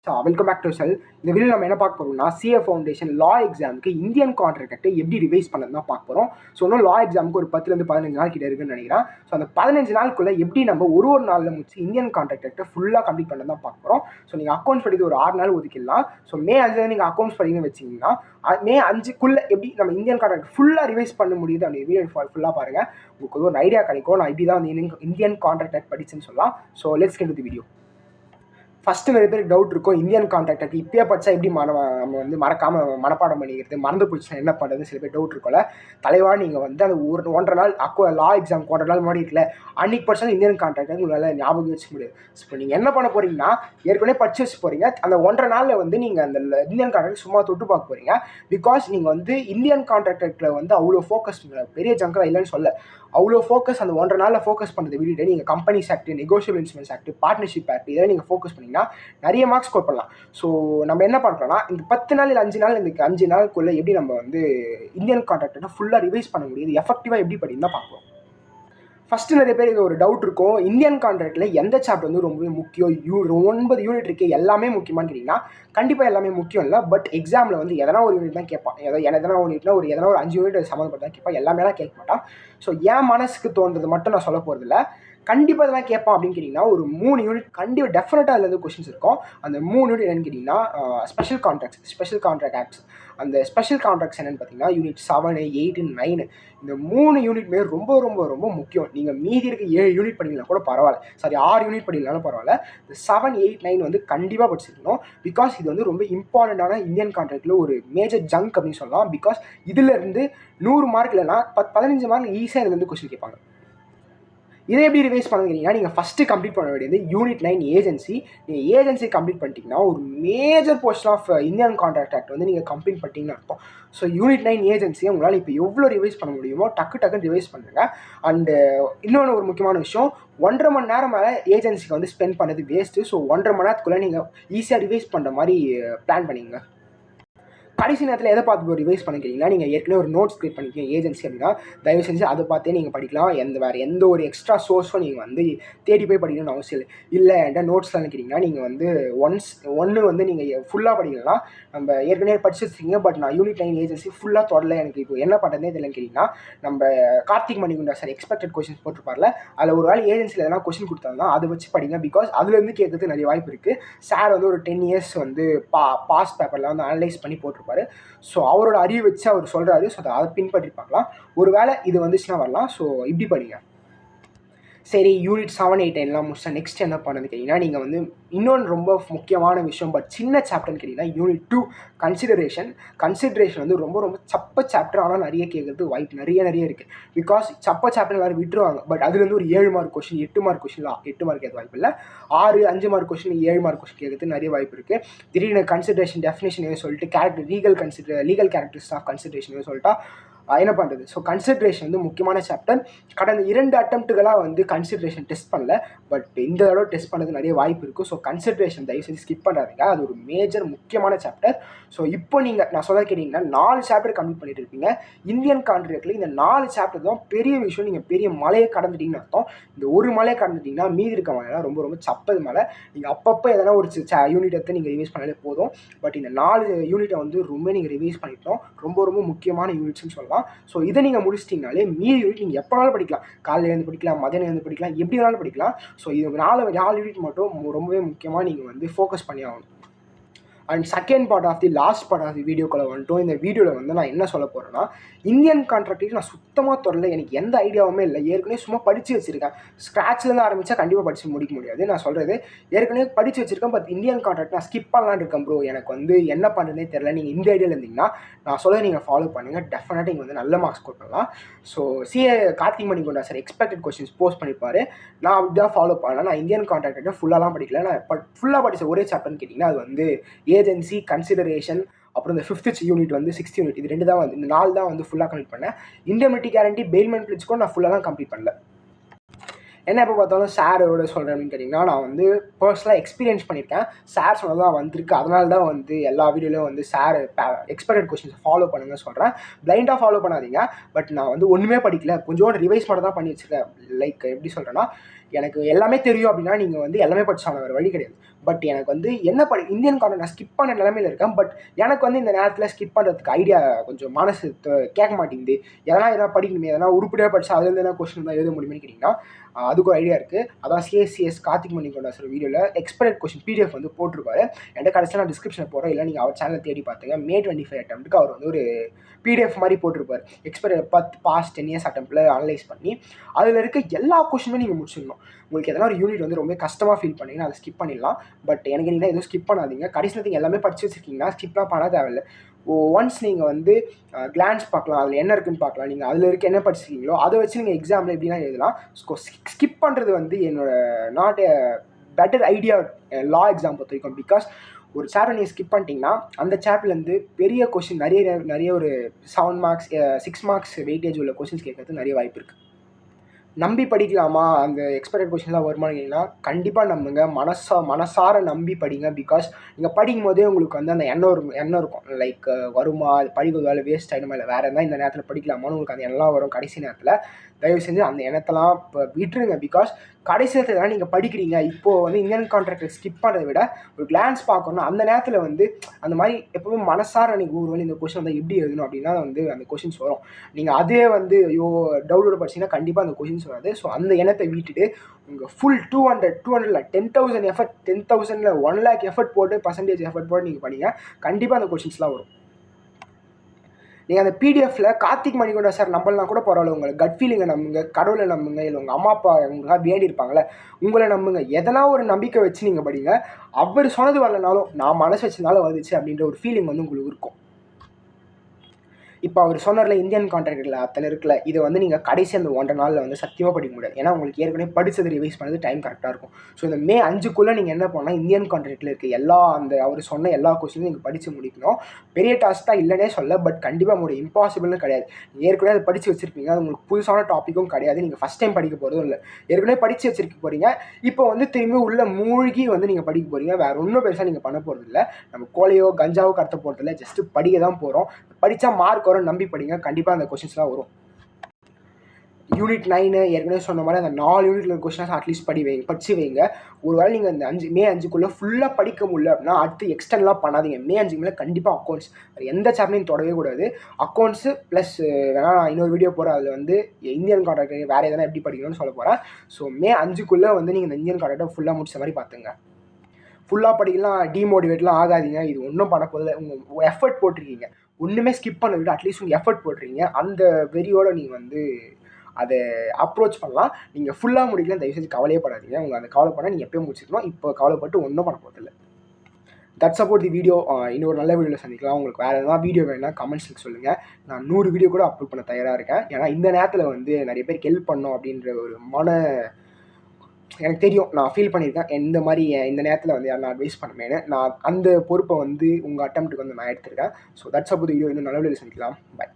Welcome back to sell. இந்த video நம்ம என்ன பார்க்க போகிறோம்னா சிஏ ஃபவுண்டேஷன் லா எக்ஸாமுக்கு இந்தியன் கான்ட்ராக்ட் எப்படி ரிவைஸ் பண்ணது தான் பார்க்க போகிறோம். ஸோ இன்னும் லா எக்ஸாமுக்கு ஒரு 10 15 நாள் கிட்ட இருக்குன்னு நினைக்கிறேன். ஸோ அந்த 15 நாளுக்குள்ளே எப்படி நம்ம ஒரு நாளில் முடிச்சு இந்தியன் கான்ட்ராக்ட் ஃபுல்லாக கம்ப்ளீட் பண்ணது தான் பார்க்க போகிறோம். ஸோ நீங்கள் அக்கௌண்ட்ஸ் படிக்கிறது ஒரு 6 நாள் ஒதுக்கிடலாம். ஸோ மே 5 நீங்கள் அக்கௌண்ட்ஸ் படிக்கணும்னு வச்சிங்கன்னா மே 5க்குள்ளே எப்படி நம்ம இந்தியன் கான்ட்ராக்ட் ஃபுல்லாக ரிவைஸ் பண்ண முடியுது அப்படி வீடியோ ஃபுல்லாக பாருங்கள். உங்களுக்கு ஒரு ஐடியா கிடைக்கும். நான் இப்படி தான் வந்து இந்தியன் கான்ட்ராக்ட் படிச்சுன்னு சொல்லலாம். So let's get to the video. First நிறைய பேருக்கு டவுட் இருக்கும், இந்தியன் கான்ட்ராக்ட் இப்பயே படித்தா எப்படி நம்ம வந்து மறக்காமல் மனப்பாடம் பண்ணிக்கிறது, மறந்து போச்சுன்னா என்ன பண்ணுறது சில பேர் டவுட் இருக்கும்ல. தலைவா நீங்கள் வந்து அந்த 1.5 நாள் லா எக்ஸாம் 1.5 நாள் முன்னாடி இருக்குல்ல, அன்றைக்கி படித்தா இந்தியன் கான்ட்ராக்ட் உங்களால் ஞாபகம் வச்சுக்க முடியாது. இப்போ நீங்கள் என்ன பண்ண போகிறீங்கன்னா ஏற்கனவே படிச்சு வச்சு போகிறீங்க. அந்த 1.5 நாளில் வந்து நீங்கள் அந்த இந்தியன் கான்ட்ராக்ட் சும்மா தொட்டு பார்க்க போகிறீங்க. பிகாஸ் நீங்கள் வந்து இந்தியன் கான்ட்ராக்டில் வந்து அவ்வளோ ஃபோக்கஸ் பெரிய ஜங்கராக இல்லைன்னு சொல்ல, அவ்வளோ ஃபோக்கஸ் அந்த 1.5 நாளில் ஃபோக்கஸ் பண்ணுறது விட நீங்கள் companies act, negotiable instruments act, partnership act இதெல்லாம் நீங்கள் ஃபோக்கஸ் பண்ணிங்கன்னா நிறைய மார்க்ஸ் ஸ்கோர் பண்ணலாம். ஸோ நம்ம என்ன பண்ணுறோம்னா இந்த 10 நாள் இல்லை 5 நாள், இந்த 5 நாளுக்குள்ளே எப்படி நம்ம வந்து இந்தியன் கான்ட்ராக்டை ஃபுல்லாக ரிவைஸ் பண்ண முடியுது, எஃபெக்டிவாக எப்படி படின்னு தான் பார்ப்போம். ஃபஸ்ட்டு நிறைய பேருக்கு ஒரு டவுட் இருக்கும், இந்தியன் கான்ட்ராக்டில் எந்த சாப்டர் வந்து ரொம்பவே முக்கியம், 9 யூனிட் இருக்குது எல்லாமே முக்கியமானு கேட்டிங்கன்னா கண்டிப்பாக எல்லாமே முக்கியம் இல்லை. பட் எக்ஸாமில் வந்து எதனா ஒரு யூனிட் தான் கேட்பான். எதனா ஒரு யூனிட்னா எதனா ஒரு 5 யூனிட் சம்மந்தப்பட்டு தான் கேட்பான். எல்லாமேலாம் கேட்க மாட்டான். ஸோ என் மனசுக்கு தோன்றது மட்டும் நான் சொல்ல போகிறதில்ல. கண்டிப்பாக இதெல்லாம் கேட்பான் அப்படின்னு கேட்டிங்கன்னா ஒரு 3 யூனிட் கண்டிப்பாக டெஃபினட்டாக அதில் கொஷின்ஸ் இருக்கும். அந்த 3 யூனிட் என்னென்னு கேட்டிங்கன்னா ஸ்பெஷல் கான்ட்ராக்ட் ஆக்ட்ஸ். அந்த ஸ்பெஷல் கான்ட்ராக்ட்ஸ் என்னென்னு பார்த்தீங்கன்னா யூனிட் 7, 8, 9 இந்த 3 யூனிட்மே ரொம்ப ரொம்ப ரொம்ப முக்கியம். நீங்கள் மீதி இருக்க 7 யூனிட் படிக்கலாம் கூட பரவாயில்ல, 6 யூனிட் படிக்கலாலும் பரவாயில்ல. இந்த 7, 8, 9 வந்து கண்டிப்பாக படிச்சிருக்கணும். பிகாஸ் இது வந்து ரொம்ப இம்பார்ட்டண்ட்டான இந்தியன் கான்ட்ராக்டில் ஒரு மேஜர் ஜங்க் அப்படின்னு சொல்லலாம். பிகாஸ் இதிலேருந்து 100 மார்க் இல்லைனா 15 மார்க் ஈஸியாக இதுலேருந்து கொஸ்டின் கேட்பாங்க. இதை எப்படி ரிவைஸ் பண்ணுறீங்கன்னா நீங்கள் ஃபஸ்ட்டு கம்ப்ளீட் பண்ண வேண்டியது யூனிட் 9 ஏஜென்சி. நீங்கள் ஏஜென்சி கம்ப்ளீட் பண்ணிட்டீங்கன்னா ஒரு major portion of Indian contract act வந்து நீங்கள் கம்ப்ளீட் பண்ணிட்டீங்கன்னு அர்த்தம். ஸோ யூனிட் 9 ஏஜென்சியை உங்களால் இப்போ எவ்வளோ ரிவைஸ் பண்ண முடியுமோ டக்குன்னு ரிவைஸ் பண்ணுங்க. அண்டு இன்னொன்று ஒரு முக்கியமான விஷயம், 1.5 மணி நேரம் மேலே ஏஜென்சிக்கு வந்து ஸ்பெண்ட் பண்ணது வேஸ்ட்டு. ஸோ 1.5 மணி நேரத்துக்குள்ளே நீங்கள் ஈஸியாக ரிவைஸ் பண்ணுற மாதிரி பிளான் பண்ணிங்க. கடைசி நேரத்தில் எதை பார்த்து ரிவைஸ் பண்ணிக்கிறீங்கன்னா நீங்கள் ஏற்கனவே ஒரு நோட்ஸ் கிரியேட் பண்ணிக்கிறீங்க ஏஜென்சி அப்படின்னா தயவு செஞ்சு அதை பார்த்தே நீங்கள் படிக்கலாம். வேறு எந்த ஒரு எக்ஸ்ட்ரா சோர்ஸும் நீங்கள் வந்து தேடி போய் படிக்கணும்னு அவசியம் இல்லை. என்கிட்ட நோட்ஸில் நினைக்கிறீங்கன்னா நீங்கள் வந்து ஒன்று வந்து நீங்கள் ஃபுல்லாக படிக்கலாம். நம்ம ஏற்கனவே படிச்சு வச்சுருக்கீங்க, பட் நான் யூனிட் 9 ஏஜென்சி ஃபுல்லாக தொடரல, எனக்கு இப்போ என்ன பண்ணுறதே தெரியலன்னு கேட்டிங்கன்னா நம்ம Karthik Manikunda sir expected questions போட்டிருப்பார்ல, அதில் ஒரு வேளை ஏஜென்சியில் எதனா கொஷின் கொடுத்தாங்கன்னா அதை வச்சு படிங்க. பிகாஸ் அதுலேருந்து கேட்கறதுக்கு நிறைய வாய்ப்பு இருக்குது. சார் வந்து ஒரு 10 இயர்ஸ் வந்து பாஸ் பேப்பரில் வந்து அனலைஸ் பண்ணி போட்டிருப்பாரு. ஸோ அவரோட அறிவு வச்சு அவர் சொல்கிறாரு. ஸோ அதை பின்பற்றி பார்க்கலாம். ஒரு வேளை இது வந்துச்சுன்னா வரலாம். ஸோ இப்படி படிங்க. சரி, யூனிட் 7, 8, 9 முடிச்சா நெக்ஸ்ட் என்ன பண்ணுறது கேட்டிங்கன்னா நீங்கள் வந்து இன்னொன்று ரொம்ப முக்கியமான விஷயம், பட் சின்ன சாப்டர்னு கேட்டிங்கன்னா யூனிட் 2 கன்சிடரேஷன் வந்து ரொம்ப ரொம்ப சப்ப சாப்டர். ஆனால் நிறைய கேட்குறது வாய்ப்பு நிறைய இருக்குது. பிகாஸ் சப்ப சாப்டர் எல்லாரும் விட்டுருவாங்க. பட் அதுலேருந்து ஒரு 7 mark question, 8 mark question, 8 mark கேட்க வாய்ப்பு இல்லை. 6, 5 மார்க் கொஷின், 7 மார்க் கொஷின் கேட்குறது நிறைய வாய்ப்பு இருக்குது. திடீர்னு கன்சிடரேஷன் டெஃபினேஷன் சொல்லிட்டு லீகல் கேரக்டரிஸ்டிக்ஸ் ஆஃப் கன்சிடரேஷன் சொல்லிட்டா என்ன பண்ணுறது. ஸோ கன்சிடரேஷன் வந்து முக்கியமான சாப்டர். கடந்த 2 அட்டம்ப்ட்டுகளாக வந்து கன்சிடரேஷன் டெஸ்ட் பண்ணல, பட் இந்த தடவை டெஸ்ட் பண்ணது நிறைய வாய்ப்பு இருக்குது. ஸோ கன்சிடரேஷன் தயவு செஞ்சு ஸ்கிப் பண்ணுறாதீங்க, அது ஒரு மேஜர் முக்கியமான சாப்டர். ஸோ இப்போ நீங்கள் நான் சொல்ல கேட்டிங்கன்னா 4 சாப்டர் கம்ப்ளீட் பண்ணிட்டு இருப்பீங்க இந்தியன் கான்ட்ராக்டில். இந்த 4 சாப்டர் தான் பெரிய விஷயம். நீங்கள் பெரிய மலையை கடந்துட்டீங்கன்னு அர்த்தம். இந்த ஒரு மலையை கடந்துட்டிங்கன்னா மீதி இருக்க மலையெல்லாம் ரொம்ப ரொம்ப சப்பது மலை. நீங்கள் அப்பப்போ எதனா ஒரு யூனிட் எடுத்து நீங்கள் ரிவைஸ் பண்ணாலே போதும். பட் இந்த 4 யூனிட்டை வந்து ரொம்ப நீங்கள் ரிவைஸ் பண்ணிட்டோம். ரொம்ப ரொம்ப முக்கியமான யூனிட்ஸ்னு சொல்லலாம். ஸோ இதை நீங்கள் முடிச்சிட்டிங்கனாலே மீதி யூனிட் நீங்கள் எப்போனாலும் படிக்கலாம். காலையில் இருந்து படிக்கலாம், மதியானம் இருந்து படிக்கலாம், எப்படி வேணாலும் படிக்கலாம். ஸோ இது 4 யூனிட் மட்டும் ரொம்பவே முக்கியமாக நீங்கள் வந்து ஃபோக்கஸ் பண்ணி ஆகணும். And second part of the last part of the வீடியோக்குள்ளே வந்துட்டோம். இந்த வீடியோவில் வந்து நான் என்ன சொல்ல போகிறேன்னா இந்தியன் கான்ட்ராக்டில் நான் சுத்தமாக தொடரல, எனக்கு எந்த ஐடியாவுமே இல்லை. ஏற்கனவே சும்மா படித்து வச்சுருக்கேன். ஸ்க்ராட்ச்லேருந்து ஆரம்பித்தா கண்டிப்பாக படித்து முடிக்க முடியாது. நான் சொல்கிறது ஏற்கனவே படித்து வச்சுருக்கேன், பட் இந்தியன் கான்ட்ராக்ட் நான் ஸ்கிப் பண்ணலான்னு இருக்கேன் ப்ரோ, எனக்கு வந்து என்ன பண்ணுறதே தெரில. நீங்கள் இந்த ஐடியாவில் இருந்தீங்கன்னா நான் சொல்ல நீங்கள் ஃபாலோ பண்ணுங்கள். டெஃபினட்டாக நீங்கள் வந்து நல்ல மார்க்ஸ் ஸ்கோர் பண்ணலாம். So Karthik Manikunda sir expected questions post பண்ணிப்பார். நான் அப்படி தான் ஃபாலோ பண்ணேன். நான் இந்தியன் கான்ட்ராக்டை ஃபுல்லாலாம் படிக்கல. நான் ஃபுல்லாக படித்த ஒரே சாப்டர்னு கேட்டிங்கன்னா அது வந்து ஏஜென்சி, கன்சிடரேஷன், அப்புறம் இந்த 5th யூனிட் வந்து 6th யூனிட், இது 2 தான் வந்து இந்த 4 தான் வந்து ஃபுல்லாக கம்ப்ளீட் பண்ணேன். இண்டெமினிட்டி கேரண்டி, பெயில்மெண்ட் பிளிட்ஸ் கூட நான் ஃபுல்லாக கம்ப்ளீட் பண்ணல. என்ன எப்போ பார்த்தாலும் சாரோட சொல்கிறேன் அப்படின்னு கேட்டிங்கன்னா நான் வந்து பர்சனலாக எக்ஸ்பீரியன்ஸ் பண்ணியிருக்கேன். சார் சொன்னதான் வந்திருக்கு. அதனால தான் வந்து எல்லா வீடியோலையும் வந்து சார் எக்ஸ்பெக்டட் கொஸ்டின்ஸ் ஃபாலோ பண்ணுங்கன்னு சொல்கிறேன். பிளைண்டாக ஃபாலோ பண்ணாதீங்க. பட் நான் வந்து ஒன்றுமே படிக்கல, கொஞ்சோண்டு ரிவைஸ் மட்டும் தான் பண்ணி வச்சுருக்கேன். லைக் எப்படி சொல்கிறேன்னா எனக்கு எல்லாமே தெரியும் அப்படின்னா நீங்கள் வந்து எல்லாமே படிச்சாங்க, வேறு வழி கிடையாது. பட் எனக்கு வந்து என்ன இந்தியன் கான்டென்ட் நான் ஸ்கிப் பண்ண நிலைமையில இருக்கேன். பட் எனக்கு வந்து இந்த நேரத்தில் ஸ்கிப் பண்ணுறதுக்கு ஐடியா கொஞ்சம் மனசு கேட்க மாட்டேங்குது. எதனா படிக்கணுமே, எதனா உருப்படியாக படிச்சா அதுலேருந்து எதனா கொஸ்டின் தான் எழுத முடியும்னு கேட்டிங்கன்னா அதுக்கு ஒரு ஐடியா இருக்குது. அதான் சிஎஸ்சிஎஸ் கார்த்திக் மணிகண்டா சார் வீடியோவில் எக்ஸ்பெக்டட் கொஸ்டின் பிடிஎஃப் வந்து போட்டிருப்பாரு. என்கிட்ட கடைசியில் நான் டிஸ்கிரிப்ஷனில் போகிறேன், இல்லை நீங்கள் அவர் சேனலை தேடி பார்த்துங்க. May 25 அட்டம்ப்ட்டுக்கு அவர் வந்து ஒரு பிடிஎஃப் மாதிரி போட்டிருப்பார். எக்ஸ்பெக்டட் பாஸ்ட் 10 years அட்டம்ப்டில் அனலைஸ் பண்ணி அதில் இருக்க எல்லா கொஸ்டினுமே நீங்கள் முடிச்சிடணும். உங்களுக்கு எதனா ஒரு யூனிட் வந்து ரொம்ப கஷ்டமாக ஃபீல் பண்ணிங்கன்னா அதை ஸ்கிப் பண்ணிடலாம். பட் எனக்கு நீங்கள் எதுவும் ஸ்கிப் பண்ணாதீங்க. கடைசியில் நீங்கள் எல்லாமே படித்து வச்சுருக்கீங்கன்னா ஸ்கிப்லாம் பண்ண தேவையில்லை. ஒன்ஸ் நீங்கள் வந்து கிளான்ஸ் பார்க்கலாம், அதில் என்ன இருக்குன்னு பார்க்கலாம். நீங்கள் அதில் இருக்க என்ன படிச்சிருக்கீங்களோ அதை வச்சு நீங்கள் எக்ஸாமில் எப்படின்னா எழுதலாம். ஸ்கிப் பண்ணுறது வந்து என்னோட not a better idea law exam பொறுத்த வரைக்கும். பிகாஸ் ஒரு சாப்டர் நீங்கள் ஸ்கிப் பண்ணிட்டீங்கன்னா அந்த சாப்டர்லேருந்து பெரிய கொஸ்டின் நிறைய ஒரு 7 marks 6 marks வெயிட்டேஜ் உள்ள கொஸ்டின்ஸ் கேட்கறதுக்கு நிறைய வாய்ப்பு இருக்குது. நம்பி படிக்கலாமா, அந்த எக்ஸ்பெக்டட் கொஸ்டின்லாம் வருமானு கேட்டிங்கன்னா கண்டிப்பாக நம்புங்க. மனசார நம்பி படிங்க. பிகாஸ் நீங்கள் படிக்கும் போதே உங்களுக்கு வந்து அந்த எண்ணம் இருக்கும். லைக் வருமா, அது படிக்கிறது வேலை வேஸ்ட் ஆகிடுமா, இல்லை வேறு எதாவது இந்த நேரத்தில் படிக்கலாமான்னு உங்களுக்கு அந்த எண்ணம் வரும். கடைசி நேரத்தில் தயவு செஞ்சு அந்த எண்ணத்தெல்லாம் இப்போ விட்டுருங்க. பிகாஸ் கடைசி நேரத்தில் தான் நீங்கள் படிக்கிறீங்க. இப்போது வந்து இந்தியன் கான்ட்ராக்டை ஸ்கிப் பண்ணுறதை விட ஒரு கிளான்ஸ் பார்க்கணும். அந்த நேரத்தில் வந்து அந்த மாதிரி எப்போவுமே மனசார நீங்கள் ஒரு வேலை இந்த கொஸ்டின் வந்து எப்படி எழுதணும் அப்படின்னா வந்து அந்த கொஸ்டின்ஸ் வரும். நீங்கள் அதே வந்து ஐயோ டவுட்டோட படிச்சிங்கன்னா கண்டிப்பாக அந்த கொஸ்டின்ஸ் வராது. ஸோ அந்த எண்ணத்தை விட்டுட்டு உங்கள் ஃபுல் 200 10,000 எஃபர்ட், 10,000 1 lakh எஃபர்ட் போட்டு % எஃபர்ட் போட்டு நீங்கள் படிங்க. கண்டிப்பாக அந்த கொஸ்டின்ஸ்லாம் வரும். நீங்கள் அந்த பிடிஎஃப்ல கார்த்திக் மணிகண்டா சார் நம்பலாம் கூட பரவாயில்ல. உங்களை கட் ஃபீலிங்கை நம்புங்க, கடவுளை நம்புங்க, இல்லை உங்கள் அம்மா அப்பா உங்களுக்காக வேண்டி இருப்பாங்களே உங்களை நம்புங்க. எதனா ஒரு நம்பிக்கை வச்சு நீங்கள் படிங்க. அவர் சொன்னது வரலனாலும் நான் மனசு வச்சதுனால வந்துச்சு அப்படின்ற ஒரு ஃபீலிங் வந்து உங்களுக்கு இருக்கும். இப்போ அவர் சொன்னார்ல இந்தியன் கான்ட்ராக்டில் அத்தனை இருக்குல்ல, இதை வந்து நீங்கள் கடைசி அந்த 1.5 நாளில் வந்து சத்தியமாக படிக்க முடியாது. ஏன்னா உங்களுக்கு ஏற்கனவே படித்தது ரிவைஸ் பண்ணது டைம் கரெக்டாக இருக்கும். ஸோ இந்த May 5க்குள்ளே நீங்கள் என்ன பண்ணால் இந்தியன் கான்ட்ராக்டில் இருக்க அவர் சொன்ன எல்லா கொஸ்டினும் நீங்கள் படித்து முடிக்கணும். பெரிய டாஸ்க் தான் இல்லைனே சொல்ல, பட் கண்டிப்பாக முடியும். இம்பாசிபிள்னு கிடையாது. ஏற்கனவே அதை படித்து வச்சுருப்பீங்க. அது உங்களுக்கு புதுசான டாப்பிக்கும் கிடையாது. நீங்கள் ஃபஸ்ட் டைம் படிக்க போகிறதும் இல்லை. ஏற்கனவே படித்து வச்சுருக்க போகிறீங்க. இப்போ வந்து திரும்பி உள்ள மூழ்கி வந்து நீங்கள் படிக்க போகிறீங்க. வேறு ஒன்றும் பெருசாக நீங்கள் பண்ண போகிறது இல்லை. நம்ம கோலையோ கஞ்சாவோ கடத்த போகிறது இல்லை. ஜஸ்ட்டு படிக்க தான் போகிறோம். படித்தா மார்க் வரும், நம்பி படிங்க. கண்டிப்பாக அந்த கொஸ்டின்ஸ்லாம் வரும். யூனிட் 9 ஏற்கனவே சொன்ன மாதிரி அந்த 4 யூனிட்ல கொஸ்டின்ஸ் அட்லீஸ்ட் படிச்சு வைங்க. ஒருவேளை நீங்கள் அந்த May 5க்குள்ளே ஃபுல்லாக படிக்க முடியல அப்படின்னா அடுத்து எக்ஸ்டென்லாம் பண்ணாதீங்க. May 5 மேலே கண்டிப்பாக அக்கௌண்ட்ஸ் எந்த சாப்டரையும் தொடவே கூடாது. அக்கௌண்ட்ஸு ப்ளஸ் வேணால் நான் இன்னொரு வீடியோ போகிறேன். அதில் வந்து இந்தியன் கான்ட்ராக்ட் வேறு எதனா எப்படி படிக்கணும்னு சொல்ல போகிறேன். ஸோ May 5க்குள்ளே வந்து நீங்கள் இந்த இந்தியன் கான்ட்ராக்டை ஃபுல்லாக முடிச்ச மாதிரி பார்த்துங்க. ஃபுல்லாக படிக்கலாம், டிமோட்டிவேட்லாம் ஆகாதீங்க. இது ஒன்றும் பண்ண போதில்லை. உங்கள் எஃபர்ட் போட்டிருக்கீங்க. ஒன்றுமே ஸ்கிப் பண்ண விட அட்லீஸ்ட் உங்கள் எஃபர்ட் போட்டிருக்கீங்க. அந்த வெறியோடு நீங்கள் வந்து அதை அப்ரோச் பண்ணலாம். நீங்கள் ஃபுல்லாக முடிக்கல, தயவு செஞ்சு கவலையப்படாதீங்க. உங்கள் அந்த கவலை பண்ணால் நீங்கள் எப்போயும் முடிச்சுக்கணும். இப்போ கவலைப்பட்டு ஒன்றும் பண்ண போதில்லை. That's about the video. இன்னொரு நல்ல வீடியோவில் சந்திக்கலாம். உங்களுக்கு வேறு எதனா வீடியோ வேணும்னா கமெண்ட்ஸுக்கு சொல்லுங்கள். நான் 100 வீடியோ கூட அப்லோட் பண்ண தயாராக இருக்கேன். ஏன்னா இந்த நேரத்தில் வந்து நிறைய பேருக்கு ஹெல்ப் பண்ணோம் அப்படின்ற ஒரு எனக்கு தெரியும். நான் ஃபீல் பண்ணியிருக்கேன். இந்த மாதிரி இந்த நேரத்தில் வந்து நான் அட்வைஸ் பண்ணுவேன்னு. நான் அந்த பொறுப்பை வந்து உங்கள் அட்டெம்ப்ட்டுக்கு வந்து நான் எடுத்திருக்கேன். So that's about the video. இன்னும் நல்ல வீடியோவில் சந்திக்கலாம். பை.